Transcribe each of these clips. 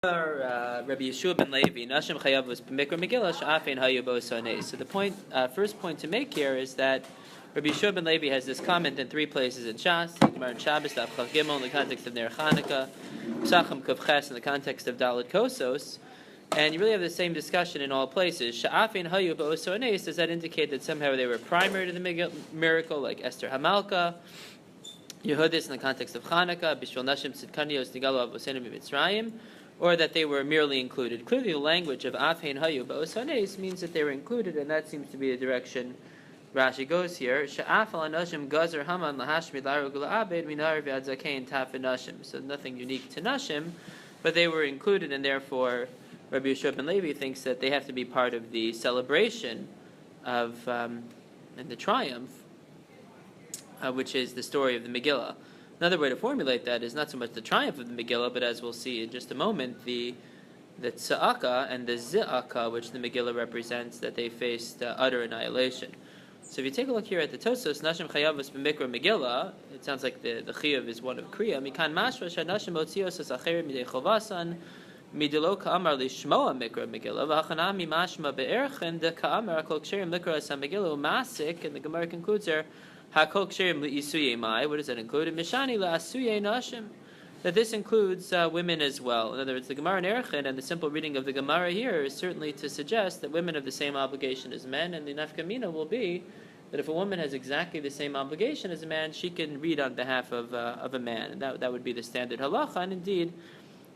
Rabbi Yeshua ben Levi, Nashim Chayav was Mikra Megillah, Sha'afein Hayu Bo'Sonei. So the first point to make here is that Rabbi Yeshua ben Levi has this comment in three places in Shas, Gemara in Shabbos, Daf Chav Gimel in the context of Ner Chanukah, Psachim Kuf Ches in the context of Dalet Kosos, and you really have the same discussion in all places. Sha'afein Hayu Bo'Sonei, does that indicate that somehow they were primary to the miracle, like Esther Hamalka? Yehudis in the context of Chanukah, Bishul Nashim Tzidkanios Nigalu Avosenim Mitzrayim, or that they were merely included. Clearly the language of Afein Hayu Ba'osanes means that they were included, and that seems to be the direction Rashi goes here. Sha'afal Anashim Gazer Haman Lahashmid Laru Gula Abed Minar V'ad Zakein Taf Nashim. So nothing unique to Nashim, but they were included, and therefore Rabbi Yeshua ben Levi thinks that they have to be part of the celebration of and the triumph, which is the story of the Megillah. Another way to formulate that is not so much the triumph of the Megillah, but as we'll see in just a moment, the tza'aka and the zi'aka, which the Megillah represents, that they faced utter annihilation. So if you take a look here at the Tosos, Nashim Chayavos b'mikra Megillah, it sounds like the Chiyav is one of Kriya. Mikan mashva sh'nashim otzios asacherim midei chovasan midelo ka'amar lishmoa mikra Megillah v'hachanami mashma be'erchen de ka'amar akol ksherim likra asa Megillah u'masik, and the Gemara concludes there, Hakol ksherim li'isuye mai. What does that include? Mishani la'asuye nashim. That this includes women as well. In other words, the Gemara in Erchin and the simple reading of the Gemara here is certainly to suggest that women have the same obligation as men, and the nafkamina will be that if a woman has exactly the same obligation as a man, she can read on behalf of a man, and that would be the standard halacha. And indeed,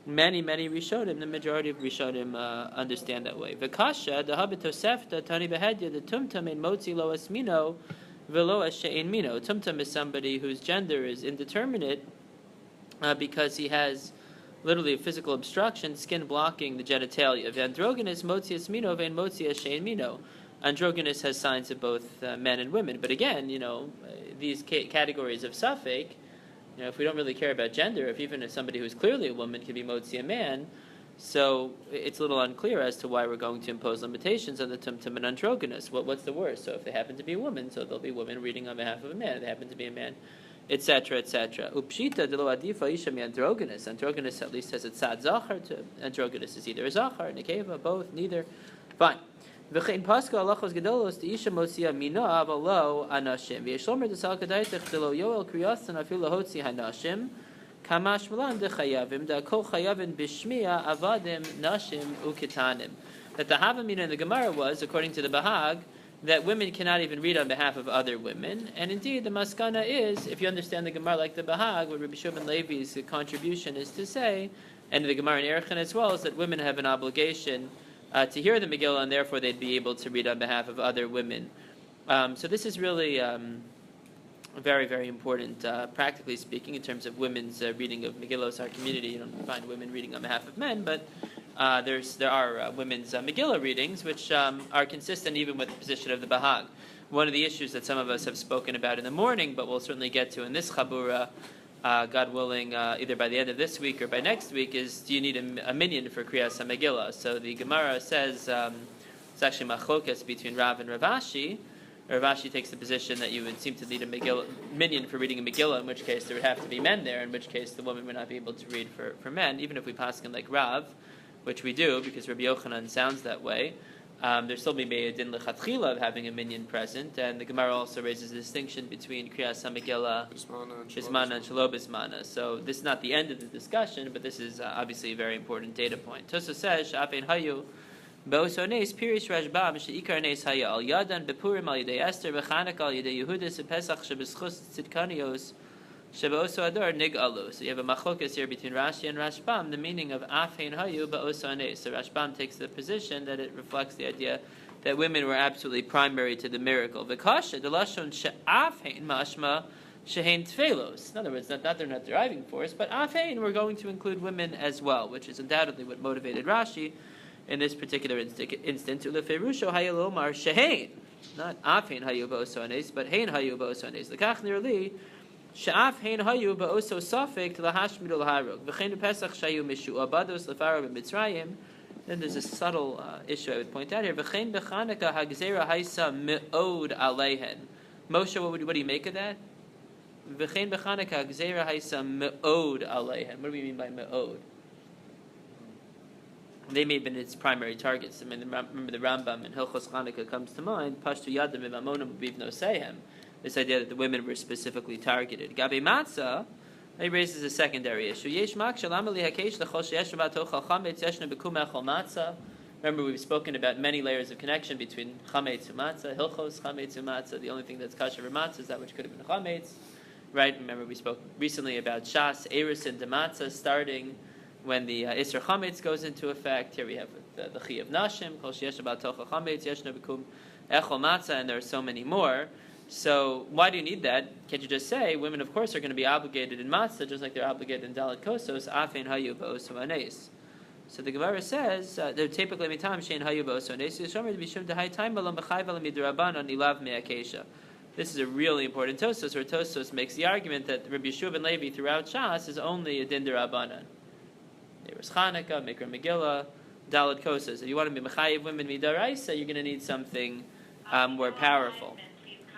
many Rishonim, the majority of Rishonim understand that way. V'kasha dahabit tosefta tani behedya the tumtum in motzi lo asmino. Velo she'ein mino. Tumtum is somebody whose gender is indeterminate because he has literally a physical obstruction, skin blocking the genitalia. Androgynous motzias mino vein motzias she'ein mino. Androgynous has signs of both men and women. But again, these categories of suffix, if we don't really care about gender, if somebody who's clearly a woman can be motzi a man, so it's a little unclear as to why we're going to impose limitations on the tumtum and androgynous. What's the worst? So if they happen to be a woman, so there'll be women reading on behalf of a man. If they happen to be a man, etc., etc. Upshita de lo adifa isha mi androgynous. Androgynous at least has a tzad zachar. Androgynous is either a zachar, nekeva, both, neither. Fine. V'chein paska alachos gedolos de isha motzia mina avalo anashim. V'yeshlomer desal kadaitech de lo yoel kriyasan afil lahotzi hanashim. Kamash malan de chayavim da kol chayavim bishmiya avadim nashim ukitanim. That the havamina in the Gemara was, according to the Bahag, that women cannot even read on behalf of other women. And indeed, the maskana is, if you understand the Gemara like the Bahag, what Rabbi Yeshua ben Levi's contribution is to say, and the Gemara in Erchin as well, is that women have an obligation to hear the Megillah, and therefore they'd be able to read on behalf of other women. So this is really very, very important, practically speaking, in terms of women's reading of Megillos. Our community, you don't find women reading on behalf of men, but there are women's Megillah readings, which are consistent even with the position of the Bahag. One of the issues that some of us have spoken about in the morning, but we'll certainly get to in this Chabura, God willing, either by the end of this week or by next week, is do you need a minyan for Kriyas HaMegillah? So the Gemara says, it's actually machlokas between Rav and Rav Ashi. Rav Ashi takes the position that you would seem to need a minyan for reading a Megillah, in which case there would have to be men there, in which case the woman would not be able to read for men, even if we paskin like Rav, which we do, because Rabbi Yochanan sounds that way. There still be a din lechatchila of having a minyan present, and the Gemara also raises a distinction between Kriyas HaMegillah, Bismana, and Shelo Bismana. So this is not the end of the discussion, but this is obviously a very important data point. Tosa says, Sha'afein Hayu, Be'osones Pirish Rashbam she'ikar nes haya al yadan bepurim al yidei Esther beChanukah al yidei Yehudis bePesach shebeschus tzidkanios shebeoso ador nigalu. So you have a machlokas here between Rashi and Rashbam, the meaning of Afein Hayu Be'osones. So Rashbam takes the position that it reflects the idea that women were absolutely primary to the miracle. V'kasha the lashon she'afein mashma shehein tfelos. In other words, not they're not driving force, but afein we're going to include women as well, which is undoubtedly what motivated Rashi in this particular instance, uleferusho hayalomar shehein, not afhein hayu ba'osones, but hein hayu ba'osones. Lekach nirli she'af hein hayu ba'oso safek lahashmidu laharog v'chein pesach shayu mishu abados lefaro b'mitzrayim. Then there's a subtle issue I would point out here. V'chein b'chanukah hagzera haisa me'od aleihen. Moshe, what do you make of that? V'chein b'chanukah hagzera haisa me'od aleihen. What do we mean by me'od? they may have been its primary targets. I mean, remember the Rambam in Hilchos Chanukah comes to mind. Pashtu Yadim Imamonim Bivno Sehem. This idea that the women were specifically targeted. Gabi Matzah, he raises a secondary issue. Yesh Maksha Lamali Hakesh Lechol Sheyesh Vatochal Chametz Yeshna Bekum Echol Matzah. Remember, we've spoken about many layers of connection between Chametz and Matzah, Hilchos Chametz and Matzah. The only thing that's kosher for Matzah is that which could have been Chametz. Right? Remember, we spoke recently about Shas, Eris, and Dematzah starting when the Isser Chametz goes into effect. Here we have the Chi of Nashim, Kol Sheyesh Vatochal Chametz Yeshna Bekum Echol Matzah, and there are so many more. So why do you need that? Can't you just say women, of course, are going to be obligated in matzah just like they're obligated in dalet kosos? Afein hayu ba'osu anes. So the Gemara says they're typically mitam shein hayu ba'osu anes. Yishomer b'shum dehai time balam b'chayv alam midrabanan ilav me'akesha. This is a really important Tosos, where Tosos makes the argument that Rabbi Yeshua ben Levi throughout Shas is only a din derabanan. There was Chanukah, Mikra Megillah, dalet kosos. If you want to be mechayiv women midaraisa, you're going to need something more powerful.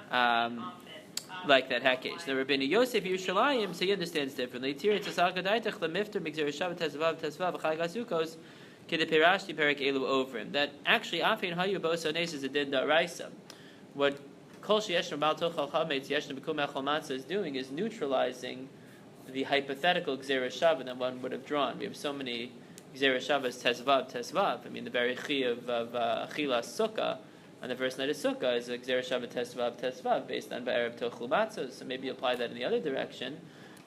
Like that Hakesh. The Rabbeinu Yosef Yerushalayim, so he understands differently. Tira tzasal gadaitach lemifter migzer shavat tesvav tesvav v'chag asukos kedepirashti perik elu ovrim. That actually afin hayu bosones is a din da'raisa. What kol sheyeshna bal tochal chametz yeshna bekum echol matzah is doing is neutralizing the hypothetical gzera shavat that one would have drawn. We have so many gzera shavas tesvav. I mean, the very chi of achila sukkah on the first night of Sukkah is a Gzera Shabbat Tesvav based on Ba'erev Tochel Matzah. So maybe apply that in the other direction,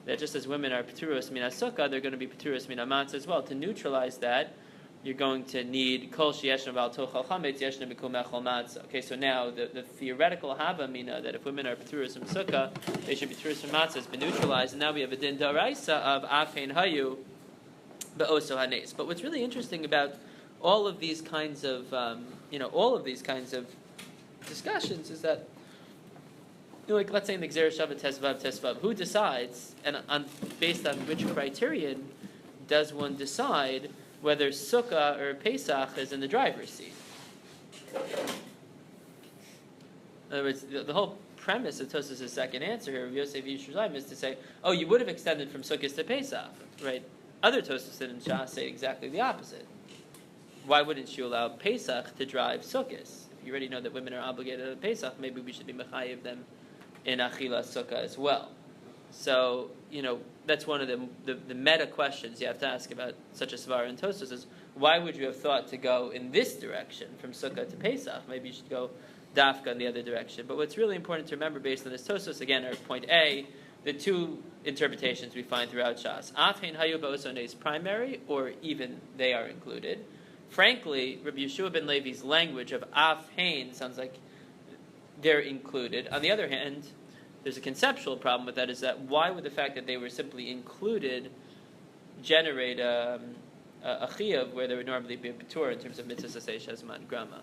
that just as women are Peturos Mina Sukkah, they're going to be Peturos Mina Matzah as well. To neutralize that, you're going to need Kol Sheyeshna Val Tochel Chametz Yeshna Bekum Echol Matzah. Okay, so now the theoretical Hava Mina that if women are Peturos from Sukkah, they should be Peturos from Matzah has been neutralized, and now we have a Din Daraisa of Afein Hayu Be'oso Hanes. But what's really interesting about all of these kinds of discussions is that, like let's say in the Gzera Shabbat Tesvav, who decides, and based on which criterion does one decide whether Sukkah or Pesach is in the driver's seat? In other words, the whole premise of Tosfos' second answer here of Yosef Yerushalayim is to say, oh, you would have extended from Sukkot to Pesach, right? Other Tosfos in Shas say exactly the opposite. Why wouldn't you allow Pesach to drive Sukkot? If you already know that women are obligated to Pesach, maybe we should be mechayiv them in Achila Sukkah as well. So, that's one of the meta questions you have to ask about such a svara in Tosfos is, why would you have thought to go in this direction from Sukkah to Pesach? Maybe you should go dafka in the other direction. But what's really important to remember based on this Tosfos, again, are point A, the two interpretations we find throughout Shas. Afhein hayu ba'osone is primary, or even they are included. Frankly, Rabbi Yeshua ben Levi's language of Afhein sounds like they're included. On the other hand, there's a conceptual problem with that, is that why would the fact that they were simply included generate a chiyuv where there would normally be a patur in terms of mitzvah sasei shazman grama?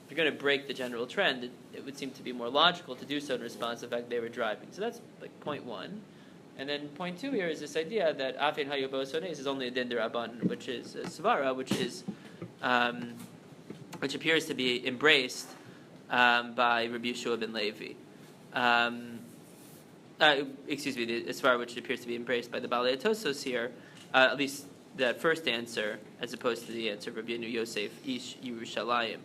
If you're going to break the general trend, it would seem to be more logical to do so in response to the fact they were driving. So that's like point one. And then point two here is this idea that Afin Hayu Bosones is only a din derabanan, which is a svara, which appears to be embraced by Rabbi Yeshua ben Levi. The svara which appears to be embraced by the Balei Tosos here, at least the first answer, as opposed to the answer of Rabbi Yosef Ish Yerushalayim.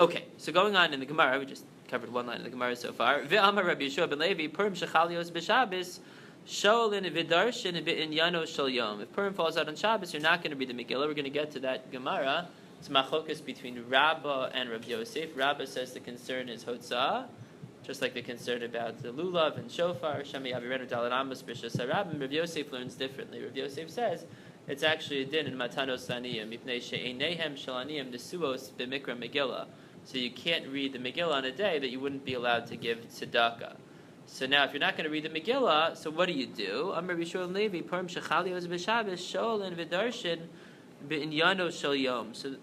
Okay, so going on in the Gemara, we just covered one line in the Gemara so far. Ve'amar Rabbi Yeshua ben Levi, Purim shechalios b'Shabbos, sholin v'darshin v'inyano shel yom. If Purim falls out on Shabbos, you're not going to read the Megillah. We're going to get to that Gemara. It's machlokas between Rabbah and Rabbi Yosef. Rabbah says the concern is hotzah, just like the concern about the lulav and shofar. Shami avirenu dalet amos b'shas harabim. Rabbi Yosef learns differently. Rabbi Yosef says it's actually a din in matanos laniyim, mipnei she'einehem shel aniyim nesuos b'mikra Megillah. So you can't read the Megillah on a day that you wouldn't be allowed to give tzedakah. So now, if you're not going to read the Megillah, so what do? Amar Bishol Levi, Purim shechalios b'Shabbos, sholin v'darshin b'inyano shel yom. So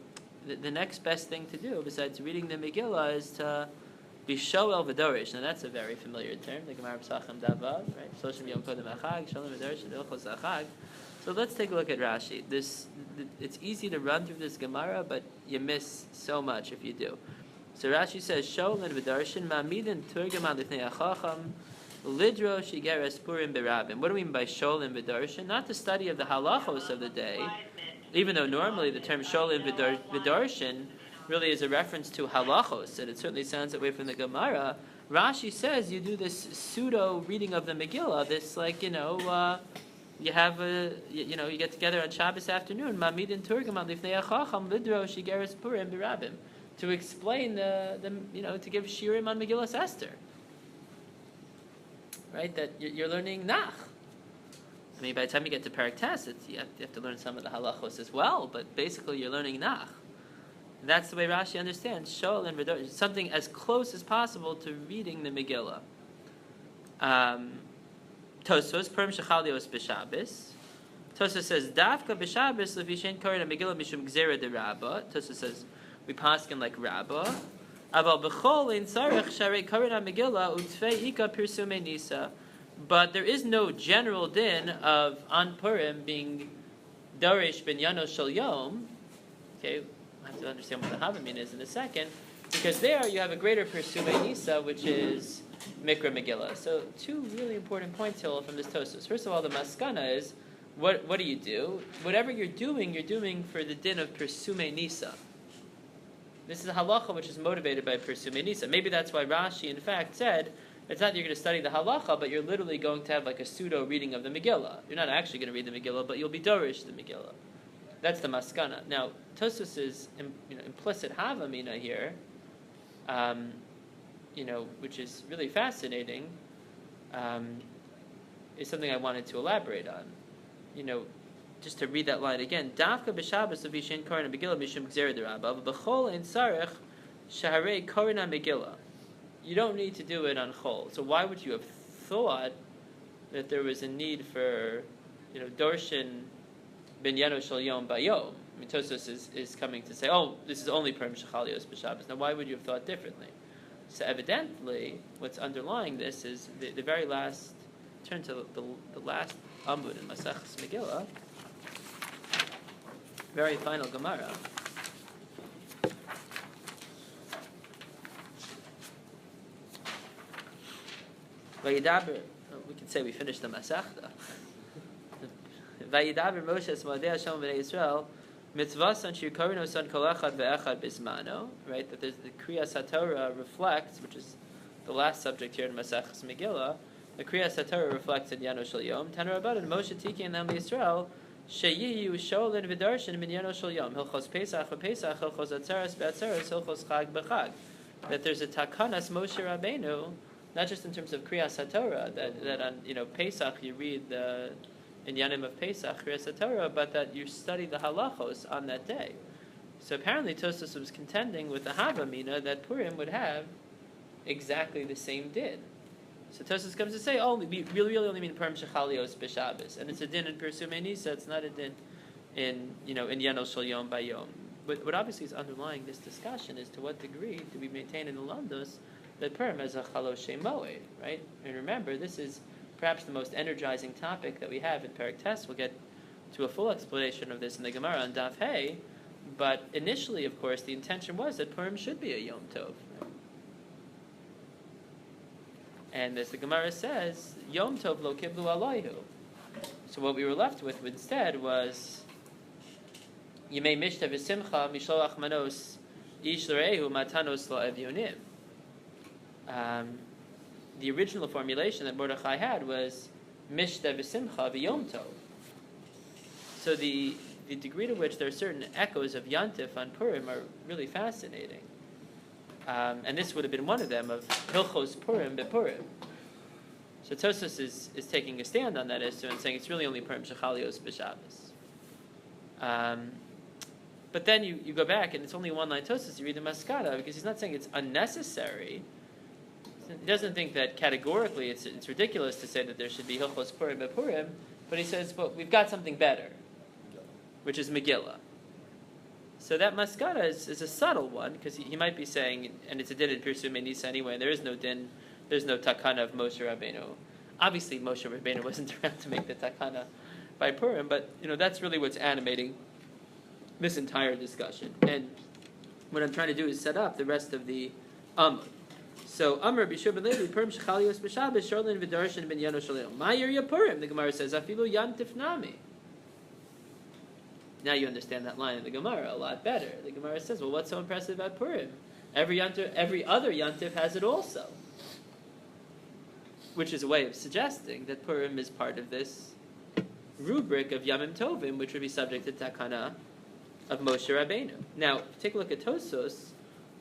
the next best thing to do, besides reading the Megillah, is to be shoel v'dorish. Now that's a very familiar term, the Gemara Pesachim Davav, right? Shloshim yom kodem achag, sholin v'dorish, ilchos achag. So let's take a look at Rashi. It's easy to run through this Gemara, but you miss so much if you do. So Rashi says, Sholin v'darshin ma'amidin turgam alifnei achacham lidro shigeres purim berabim. What do we mean by Sholin v'darshin? Not the study of the halachos of the day. even though normally the term Sholin Vidarshin really is a reference to halachos, and it certainly sounds that way from the Gemara, Rashi says you do this pseudo reading of the Megillah, this you have you get together on Shabbos afternoon, Mamid and Turgam on Lifnei Chacham Lidrosh Yigeres Purim Birabim, to explain to give shirim on Megillas Esther. Right, that you're learning nach. I mean, by the time you get to Parak Tes, you have to learn some of the halachos as well, but basically you're learning nach. And that's the way Rashi understands Shol and Vidor, something as close as possible to reading the Megillah. Tosos, Purim Shechalios B'Shabbos. Tosos says, Dafka B'Shabbos, Levishen Korin Megillah Mishum Gzera de Rabba. Tosos says, we paskin like Rabba. Aval B'chol in Sarech Sharei Korin Megillah Utfei Ika Pirsume Nisa. But there is no general din of on Purim being Darish Ben Yano Shal Yom. Okay, I have to understand what the Havamin is in a second, because there you have a greater Pirsume Nisa, which is Mikra Megillah. So two really important points here from this Tosos. First of all, the Maskana is, what do you do? Whatever you're doing for the din of Pirsume Nisa. This is a halacha which is motivated by Pirsume Nisa. Maybe that's why Rashi, in fact, said, it's not that you're going to study the halacha, but you're literally going to have like a pseudo reading of the Megillah. You're not actually going to read the Megillah, but you'll be dorish the Megillah. That's the maskana. Now, Tosfos' implicit havamina here, which is really fascinating, is something I wanted to elaborate on. Just to read that line again. Dafka b'Shabbos levishen korin Megillah mishum gzera derabba b'chol ein sarech shaharei korin Megillah. You don't need to do it on Chol. So why would you have thought that there was a need for, Dorshin ben Yano Shal Yom Bayom? I mean, Tosos is coming to say, this is only Purim Shechalios B'Shabbos. Now, why would you have thought differently? So evidently, what's underlying this is the very last, turn to the last Amud in Masechet Megillah, very final Gemara. Vayidaber, we can say we finished the Masechta. Vayidaber Moshe es Moadei Hashem b'nei Yisrael mitzvasan shir korino san kol echad ve'echad bismano. Right, that the Kriyas HaTorah reflects, which is the last subject here in Masechus Megillah. The Kriyas HaTorah reflects in Yano Shel Yom. Taner Rabbanan Moshe Tiki and Am Yisrael sheyiyu sholin v'darshin min Yano Shel Yom hilchos Pesach v'Pesach hilchos Atzeres be'Atzeres hilchos Chag b'Chag. That there's a takanas Moshe Rabbeinu. Not just in terms of Kriyas HaTorah, that on Pesach you read in Yanim of Pesach Kriyas HaTorah, but that you study the halachos on that day. So apparently Tosfos was contending with the Havamina that Purim would have exactly the same din. So Tosfos comes to say, we really only mean Purim Shechalios B'Shabbos, and it's a din in Pirsume Nisa. It's not a din in Yanol Shel Yom Bayom. But what obviously is underlying this discussion is to what degree do we maintain in the Landos that Purim has a Chalosh Moed, right? And remember, this is perhaps the most energizing topic that we have in Parak Tes. We'll get to a full explanation of this in the Gemara on Daf Hey, but initially, of course, the intention was that Purim should be a Yom Tov. Right? And as the Gemara says, Yom Tov lo kiblu alayhu. So what we were left with instead was Yemei Mishta v'Simcha Mishloach Manos Ish L'Rehu Matanos Lo Evyonim. The original formulation that Mordechai had was Mishta v'Simcha v'Yom Tov. So the degree to which there are certain echoes of Yantif on Purim are really fascinating. And this would have been one of them, of Hilchos Purim bePurim. So Tosfos is taking a stand on that issue and saying it's really only Purim Shechalios B'Shabbos. But then you go back and it's only one line Tosfos, you read the Maskata, because he's not saying it's unnecessary. He doesn't think that categorically it's ridiculous to say that there should be Hilchos Purim bePurim, but he says, we've got something better, which is Megillah. So that maskata is a subtle one, because he might be saying, and it's a din in Pirsume Nisa anyway, and there is no din, there's no takana of Moshe Rabbeinu. Obviously, Moshe Rabbeinu wasn't around to make the takana by Purim, but that's really what's animating this entire discussion. And what I'm trying to do is set up the rest of the Amud. So Amr Bishur ben Levi Purim Shechalios B'Shabbos Sholin v'Darshin ben Yano Shel Yom. Ma'ir Ya Purim, the Gemara says, Afilu Yantif Nami. now you understand that line in the Gemara a lot better. The Gemara says, well, what's so impressive about Purim? Every other Yantif has it also. Which is a way of suggesting that Purim is part of this rubric of Yamim Tovim, which would be subject to Takana of Moshe Rabbeinu. Now, take a look at Tosos.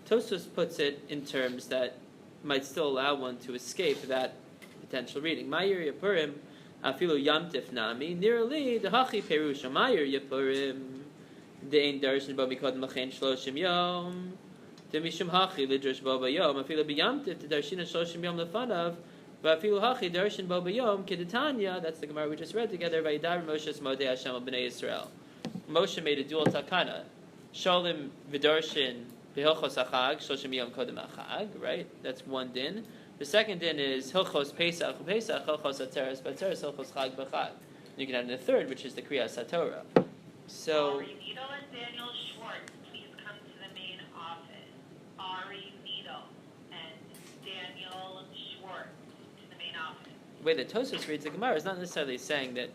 Tosos puts it in terms that might still allow one to escape that potential reading. Ma'ir Yapurim, afilu Yamtif nami, nirali dehachi perusha. Ma'ir Yapurim, de'ein darshan bo mikod machen shloshim yom, de'mishum hachi lidrash bo bayom, afilu b'yamtif de'darshina shloshim yom lefanav, v'afilu hachi darshan bo bayom, kedetanya, that's the Gemara we just read together, v'yidar Moshe smodei Hashem al b'nei Yisrael. Moshe made a dual takana. Sholim v'darshin Hilchos Achag, Shoshim Yom Kodem Achag, right? That's one din. The second din is Hilchos Pesach, Hilchos Atzeres, Batzeres, Hilchos Chag B'Chag. You can add in a third, which is the Kriyas HaTorah. So, Ari Needle and Daniel Schwartz, please come to the main office. Ari Needle and Daniel Schwartz to the main office. The way that Tosos reads the Gemara is not necessarily saying that,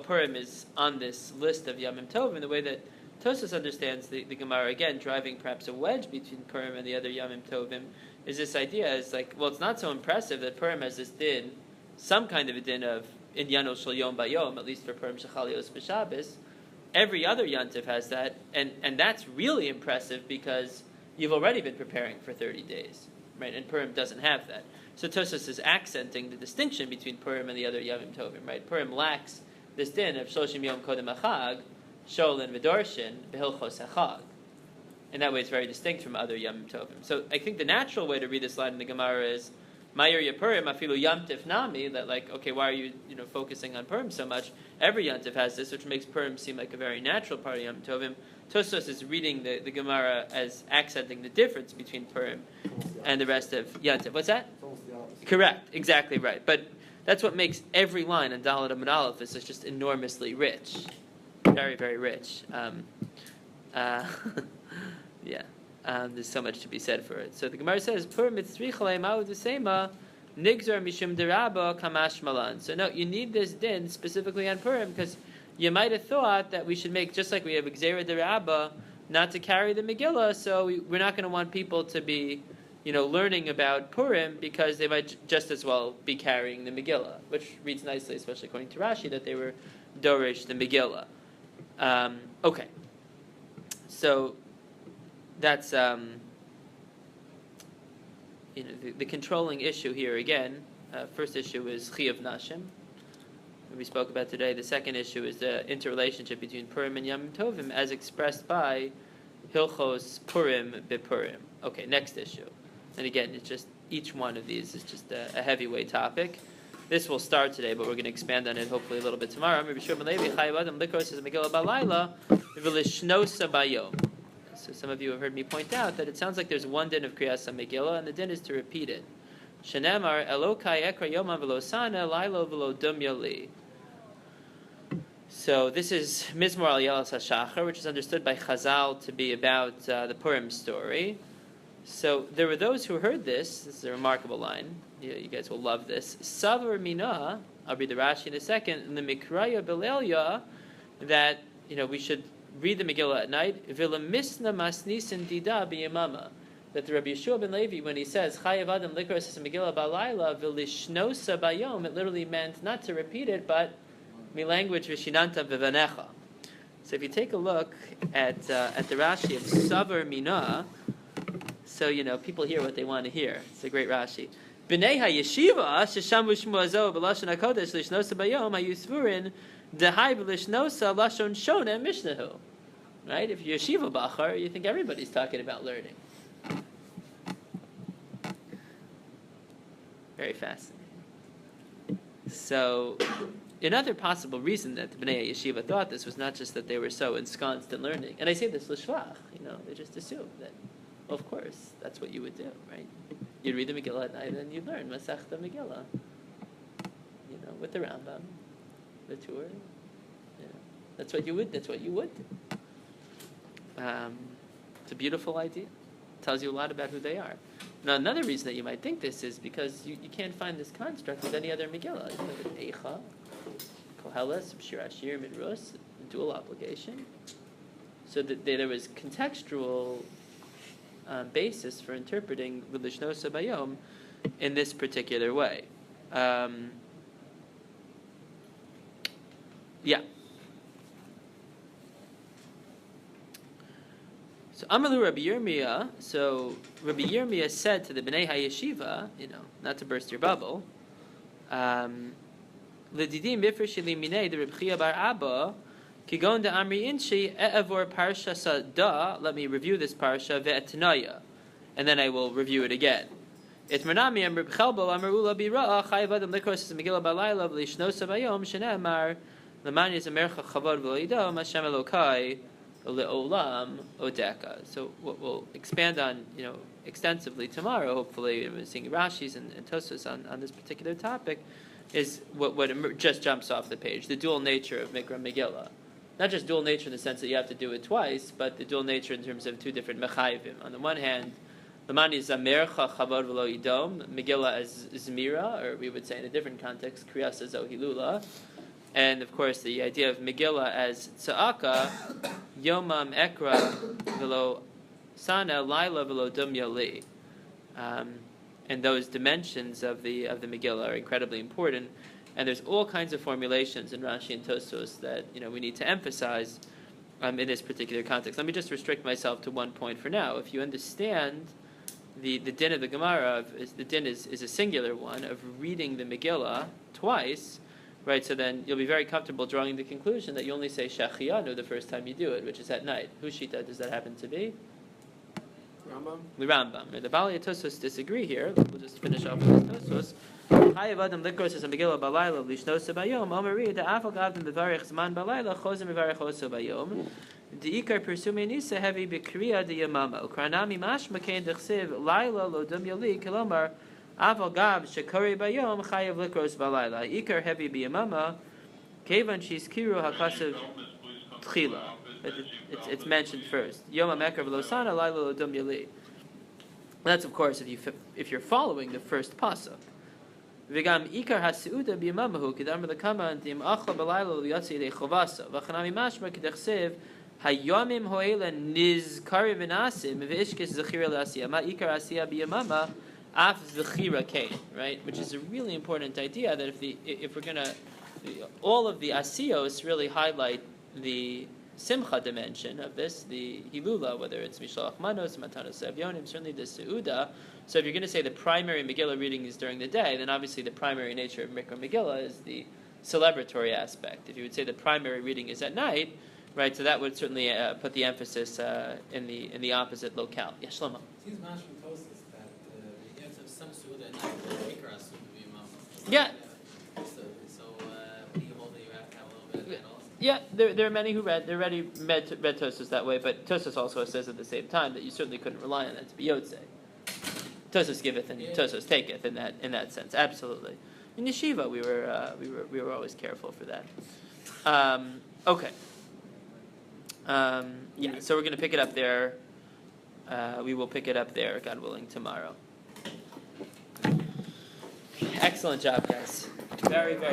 Purim is on this list of Yamim Tovim. The way that Tosos understands the Gemara, again, driving perhaps a wedge between Purim and the other Yamim Tovim, is this idea is like, well, it's not so impressive that Purim has this din, some kind of a din of Inyano Shel Yom Bayom, at least for Purim Shechalios B'Shabbos. Every other Yantif has that, and that's really impressive because you've already been preparing for 30 days, right? And Purim doesn't have that. So Tosos is accenting the distinction between Purim and the other Yamim Tovim, right? Purim lacks this din of Shoshim Yom Kodem Achag, Sholin V'Dorshin, B'Hilchos HaChag. In that way, it's very distinct from other Yamim Tovim. So I think the natural way to read this line in the Gemara is, Ma'ir Yapurim afilu Yamtif Nami, that like, okay, why are you focusing on Purim so much? Every Yantif has this, which makes Purim seem like a very natural part of Yamim Tovim. Tosos is reading the Gemara as accenting the difference between Purim and the rest of Yantif. What's that? Correct, exactly right. But that's what makes every line in Dalet Amud Aleph is just enormously rich. Very, very rich. There's so much to be said for it. So the Gemara says, Purim mitzrichalei ma'u d'seima nigzar mishum derabba kamash malan. So no, you need this din specifically on Purim because you might have thought that we should make, just like we have Gzera derabba, not to carry the Megillah, so we're not going to want people to be, learning about Purim because they might just as well be carrying the Megillah, which reads nicely, especially according to Rashi, that they were dorish the Megillah. Okay, so that's the controlling issue here again. First issue is Chiyav Nashim, we spoke about today. The second issue is the interrelationship between Purim and Yamim Tovim as expressed by Hilchos Purim B'Purim. Okay, next issue. And again, it's just each one of these is just a heavyweight topic. This will start today, but we're going to expand on it hopefully a little bit tomorrow. So some of you have heard me point out that it sounds like there's one din of Kriyas Megillah, and the din is to repeat it. Shenemar Elokai Ekra Yomam Velosana Lailo Velo Dumya Li. So this is Mizmor Al Yelas HaShachar, which is understood by Chazal to be about the Purim story. So there were those who heard this. This is a remarkable line. You guys will love this. Savar Mina, I'll read the Rashi in a second, in the Mikraya Belelia, that we should read the Megillah at night. Vilamisna Masnisin Dida B'Yamama. That the Rabbi Yeshua ben Levi, when he says Chayav Adam Likros Megillah Balayla Vilishnosa Bayom, it literally meant not to repeat it, but mi language Vishinanta Vivanecha. So if you take a look at the Rashi of Savar Mina, so people hear what they want to hear. It's a great Rashi. B'nei HaYeshiva sheshamu shmu azo b'lashon hakodesh lishnosa bayom hayusvurin dehai b'lishnosa lashon shona mishnahu. Right? If you're yeshiva bachar, you think everybody's talking about learning. Very fascinating. So, another possible reason that the B'nai Yeshiva thought this was not just that they were so ensconced in learning, and I say this l'shvach, they just assumed that, well, of course, that's what you would do, right? You'd read the Megillah at night, and then you'd learn Masechta Megillah, with the Rambam, the Tur, that's what you would do. It's a beautiful idea. It tells you a lot about who they are. Now, another reason that you might think this is because you can't find this construct with any other Megillah. You have an Eicha, Koheles, Shir Ashir, Midrus, dual obligation. So that there was contextual basis for interpreting the Lishnosa Bayom in this particular way. Yeah. So Amalu Rabbi Yirmiyah. So Rabbi Yirmiyah said to the Bnei HaYeshiva, not to burst your bubble, L'didim bifreshili minei the Reb Chia bar Abba kigon de Amri Inshi e'avor parsha sada. Let me review this parsha ve'etnaya, and then I will review it again. It Mernami Reb Chelbo Amarula bira'a chayav adam likros Megillah balayla v'lishnosa bayom shene'amar l'man yizamercha chavod v'loidom Hashem Elokai le'olam odeka. So what we'll expand on, extensively tomorrow, hopefully, we're seeing Rashi's and Tosfos on this particular topic, is what just jumps off the page, the dual nature of Mikra Megillah. Not just dual nature in the sense that you have to do it twice, but the dual nature in terms of two different mechayivim. On the one hand, the man is zamercha chavod v'lo idom, Megillah as zmira, or we would say in a different context, kriyasa zohilula, and of course the idea of Megillah as tza'aka, yomam ekra v'lo sana laila v'lo dum yali. And those dimensions of the Megillah are incredibly important, and there's all kinds of formulations in Rashi and Tosfos that we need to emphasize in this particular context. Let me just restrict myself to one point for now. If you understand the din of the Gemara, the din is a singular one of reading the Megillah twice, right? So then you'll be very comfortable drawing the conclusion that you only say Shachiyanu the first time you do it, which is at night. Whose shita does that happen to be? The Rambam. The Bali and Tosfos disagree here. We'll just finish off with Tosfos. Chayav adam likros es Megillah balayla lishnosa bayom. Omari the afal gavdim bevarich zman balayla chozim bevarich oso bayom. The ikar persume nisa heavy bekriya de yamama. Ukranami mashma kein dechsiv laila lo dum yali kilomar afal gav shekari bayom chayav likros balayla. Ikar heavy biyamama kevan shiskiru hakasav tchila. It's mentioned first. Yom HaMekar v'losana laila l'dum yali. That's of course if you're following the first pasuk. V'gam ikar hasuuda b'yamamahu kedamar l'kama antim achla b'laila l'yatsi yedei chovasa v'chanami mashma kedechsev hayomim ho'ela nizkari v'nasim v'ishkis zechira l'asiyah ma ikar asiyah b'yamama af zechira kain, right? Which is a really important idea that if we're gonna all of the asiyos really highlight the Simcha dimension of this, the Hilula, whether it's Mishlach Manos, Matanos Avyonim, certainly the Seuda. So if you're going to say the primary Megillah reading is during the day, then obviously the primary nature of Mikra Megillah is the celebratory aspect. If you would say the primary reading is at night, right, so that would certainly put the emphasis in the opposite locale. Yeah, Shlomo. It seems much from Tosfos that you have to have some Seuda at night, Mikra Seuda to be Yeah. So what do you hold that you have to have a little bit of that also? Yeah, there are many who read Tosfos that way, but Tosfos also says at the same time that you certainly couldn't rely on that to be Yotzei. Tosfos giveth and Tosfos taketh in that sense, absolutely. In yeshiva, we were always careful for that. Okay. Yeah, so we're going to pick it up there. We will pick it up there, God willing, tomorrow. Excellent job, guys. Very, very.